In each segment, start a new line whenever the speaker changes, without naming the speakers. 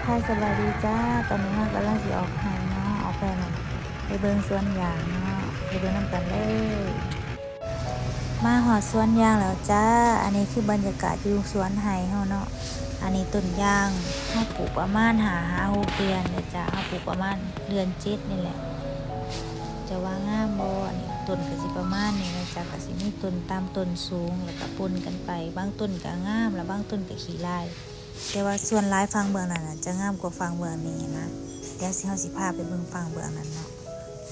ค่ะสบายดีจ้าตอนนี้เรากำลังสิออกหาเนาะออกไปน่ะไปเบิ่งสวนยางเนาะไปเบิ่งน้ำกันเลยมาหอดสวนยางแล้วจ้าอันนี้คือบรรยากาศอยู่สวนไห่เฮาเนาะอันนี้ต้นยางเฮาปลูกประมาณ6 เดือนเลยจ้าเฮาปลูกประมาณเดือน7นี่แหละจะว่างามบ่อันนี้ต้นก็สิประมาณนี้นะจ้าก็สิมีต้นตามต้นสูงแล้วก็ปนกันไปบางต้นก็งามแล้วบางต้นก็ขี้ลายแต่ว่าส่วนหลายฟังเบื้องนั้นจะงามกว่าฟังเบื้องนี้นะเดี๋ยวเฮาสิพาไปเบิ่งฟังเบื้องนั้นเนาะ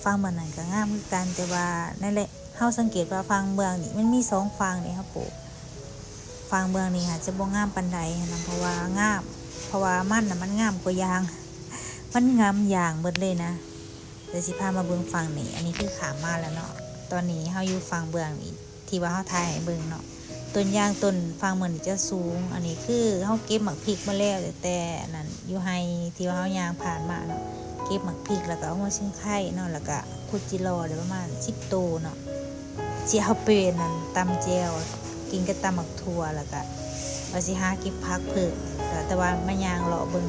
ฟังเบื้องนั้นก็งามคือกันแต่ว่านั่นแหละเฮาสังเกตว่าฟังเบื้องนี้มันมี2ฟังนี่ครับปู่ฟังเบื้องนี้ค่ะจะบ่งามปานใดนะเพราะว่างามเพราะว่ามันน่ะมันงามกว่ายางมันงามอย่างเบิดเลยนะเดี๋ยวสิพามาเบิ่งฟังนี้อันนี้คือขามาแล้วเนาะตอนนี้เฮาอยู่ฟังเบื้องนี้ที่ว่าเฮาถ่ายให้เบิ่งเนาะต้นยางต้นฟางเหมือนจะสูงอันนี้คือเฮาเก็บหมักพริกมาแล้วแต่นั่นอยู่ไฮที่ว่าเฮายางผ่านมาเนาะเก็บหมักพริกแล้วก็เอามาชิงไข่เนาะแล้วก็ขุดจิรอได้ประมาณ10โตเนาะเจียวเป็นนั่นตำแจ่วกินกับตำหมักถั่วแล้วก็ว่าสิหาเก็บผักเพิ่มแต่ว่ามายางเลาะเบิ่ง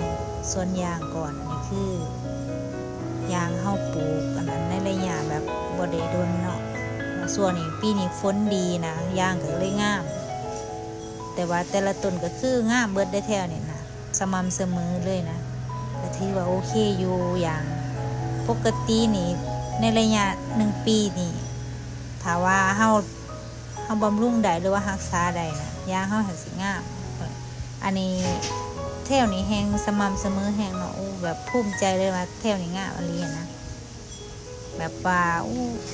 สวนยางก่อนอันนี้คือยางเฮาปลูกอันนั้นในระยะแบบบ่ได้โดนเนาะส่วนนี้ปีนี้ฝนดีนะยางก็เลยงามแต่ว่าแต่ละต้นก็คืองามเบิดได้แถวนี่นะสม่ำเสมอเลยนะก็ถือว่าโอเคอยู่อย่างปกตินี่ในระยะ1 ปีนี่ถ้าว่าเฮาบำรุงได้หรือว่ารักษาได้นะยางเฮาสิงามอันนี้แถวนี้แฮงสม่ำเสมอแฮงเนาะแบบภูมิใจเลยว่าแถวนี้งามอีหลีนะแบบว่า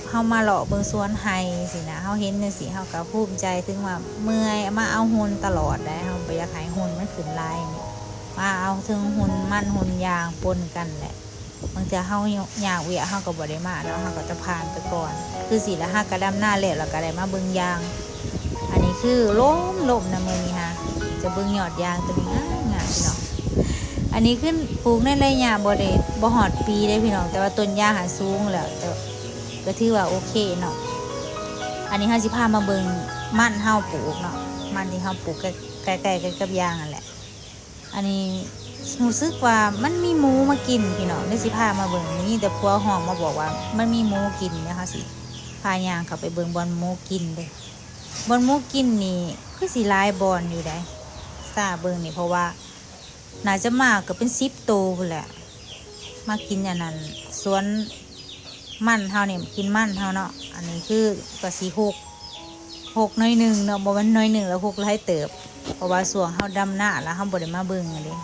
เฮามาเลาะเบิ่งสวนไห่สินะเฮาเห็นจังซี่เฮาก็ภูมิใจถึงว่าเมื่อยมาเอาหุ่นตลอดได้เฮาบ่อยากให้หุ่นมันขึ้นลายนี่มาเอาถึงหุ่นมันหุ่นยางปนกันแหละบางเทื่อเฮาอยากเวียเฮาก็บ่ได้มาเนาะเฮาก็จะผ่านไปก่อนคือสิแล้วเฮาก็ดำหน้าแล้วก็ได้มาเบิ่งยางอันนี้คือล้มนะมื้อนี้ฮะจะเบิ่งยอดยางตัวนี้งามพี่น้องอันนี้ขึ้นปลูกในระยะบ่ฮอดปีได้พี่น้องแต่ว่าต้นยางหาสูงแล้วแต่ก็ถือว่าโอเคเนาะอันนี้เฮาสิพามาเบิ่งมันเฮาปลูกเนาะมันที่เฮาปลูกใกล้ๆกับยางนั่นแหละอันนี้รู้สึกว่ามันมีหมูมากินพี่น้องได้สิพามาเบิ่งนี่แต่ผัวห้องมาบอกว่ามันมีหมูกินนะคะสิพายางเข้าไปเบิ่งบอนหมูกินเด้บอนหมูกินนี่คือสิหลายบอนอยู่ได้ซาเบิ่งนี่เพราะว่าน่าจะมากก็เป็น10 โตพุ่นแหละมากินอย่างนั้นสวนมันเฮาเนี่ยกินมันเฮาเนาะอันนี้คือก็สิ6น้อยหนึ่งเนาะบ่แม่นน้อยหนึ่งแล้ว6หลายเติบเพราะว่าส่วงเฮาดำหน้าแล้วเฮาบ่ได้มาเบิ่งอันนี้